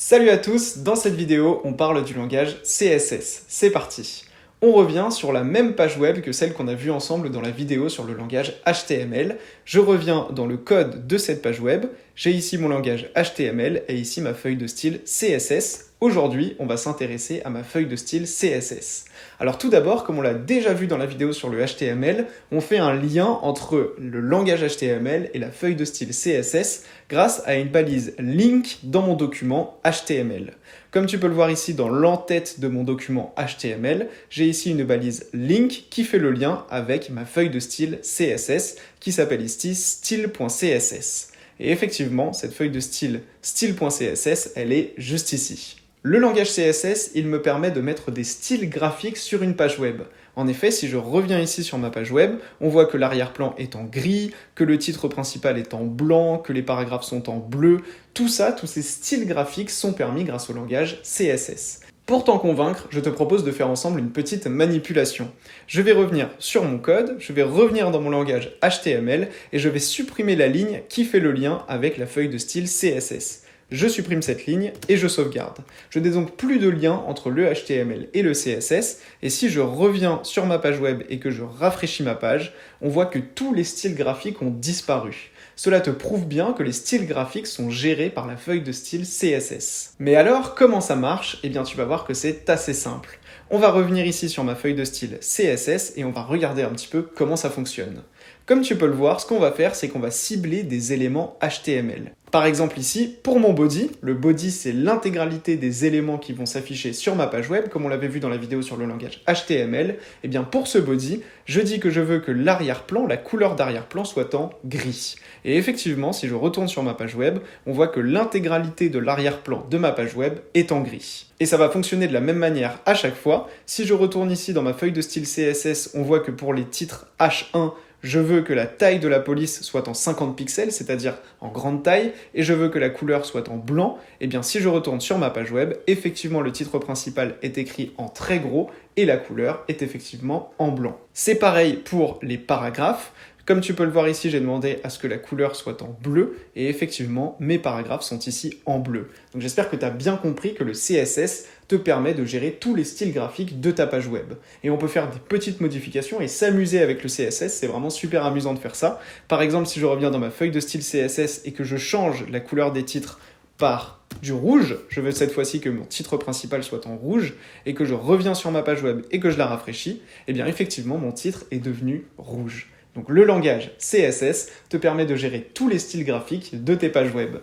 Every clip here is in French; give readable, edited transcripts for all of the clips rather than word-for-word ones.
Salut à tous, dans cette vidéo, on parle du langage CSS. C'est parti. On revient sur la même page web que celle qu'on a vue ensemble dans la vidéo sur le langage HTML. Je reviens dans le code de cette page web. J'ai ici mon langage HTML et ici ma feuille de style CSS. Aujourd'hui, on va s'intéresser à ma feuille de style CSS. Alors tout d'abord, comme on l'a déjà vu dans la vidéo sur le HTML, on fait un lien entre le langage HTML et la feuille de style CSS grâce à une balise link dans mon document HTML. Comme tu peux le voir ici dans l'entête de mon document HTML, j'ai ici une balise link qui fait le lien avec ma feuille de style CSS qui s'appelle ici style.css. Et effectivement, cette feuille de style style.css, elle est juste ici. Le langage CSS, il me permet de mettre des styles graphiques sur une page web. En effet, si je reviens ici sur ma page web, on voit que l'arrière-plan est en gris, que le titre principal est en blanc, que les paragraphes sont en bleu. Tout ça, tous ces styles graphiques sont permis grâce au langage CSS. Pour t'en convaincre, je te propose de faire ensemble une petite manipulation. Je vais revenir sur mon code, je vais revenir dans mon langage HTML et je vais supprimer la ligne qui fait le lien avec la feuille de style CSS. Je supprime cette ligne et je sauvegarde. Je n'ai donc plus de lien entre le HTML et le CSS, et si je reviens sur ma page web et que je rafraîchis ma page, on voit que tous les styles graphiques ont disparu. Cela te prouve bien que les styles graphiques sont gérés par la feuille de style CSS. Mais alors, comment ça marche? Eh bien, tu vas voir que c'est assez simple. On va revenir ici sur ma feuille de style CSS et on va regarder un petit peu comment ça fonctionne. Comme tu peux le voir, ce qu'on va faire, c'est qu'on va cibler des éléments HTML. Par exemple ici, pour mon body, le body c'est l'intégralité des éléments qui vont s'afficher sur ma page web, comme on l'avait vu dans la vidéo sur le langage HTML. Et bien pour ce body, je dis que je veux que l'arrière-plan, la couleur d'arrière-plan soit en gris. Et effectivement, si je retourne sur ma page web, on voit que l'intégralité de l'arrière-plan de ma page web est en gris. Et ça va fonctionner de la même manière à chaque fois. Si je retourne ici dans ma feuille de style CSS, on voit que pour les titres H1, je veux que la taille de la police soit en 50 pixels, c'est-à-dire en grande taille, et je veux que la couleur soit en blanc. Et bien si je retourne sur ma page web, effectivement le titre principal est écrit en très gros et la couleur est effectivement en blanc. C'est pareil pour les paragraphes. Comme tu peux le voir ici, j'ai demandé à ce que la couleur soit en bleu et effectivement, mes paragraphes sont ici en bleu. Donc j'espère que tu as bien compris que le CSS te permet de gérer tous les styles graphiques de ta page web. Et on peut faire des petites modifications et s'amuser avec le CSS, c'est vraiment super amusant de faire ça. Par exemple, si je reviens dans ma feuille de style CSS et que je change la couleur des titres par du rouge, je veux cette fois-ci que mon titre principal soit en rouge, et que je reviens sur ma page web et que je la rafraîchis, et bien effectivement mon titre est devenu rouge. Donc le langage CSS te permet de gérer tous les styles graphiques de tes pages web.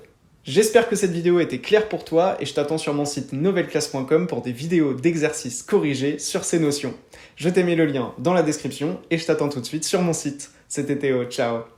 J'espère que cette vidéo était claire pour toi et je t'attends sur mon site novelleclasse.com pour des vidéos d'exercices corrigés sur ces notions. Je t'ai mis le lien dans la description et je t'attends tout de suite sur mon site. C'était Théo, ciao!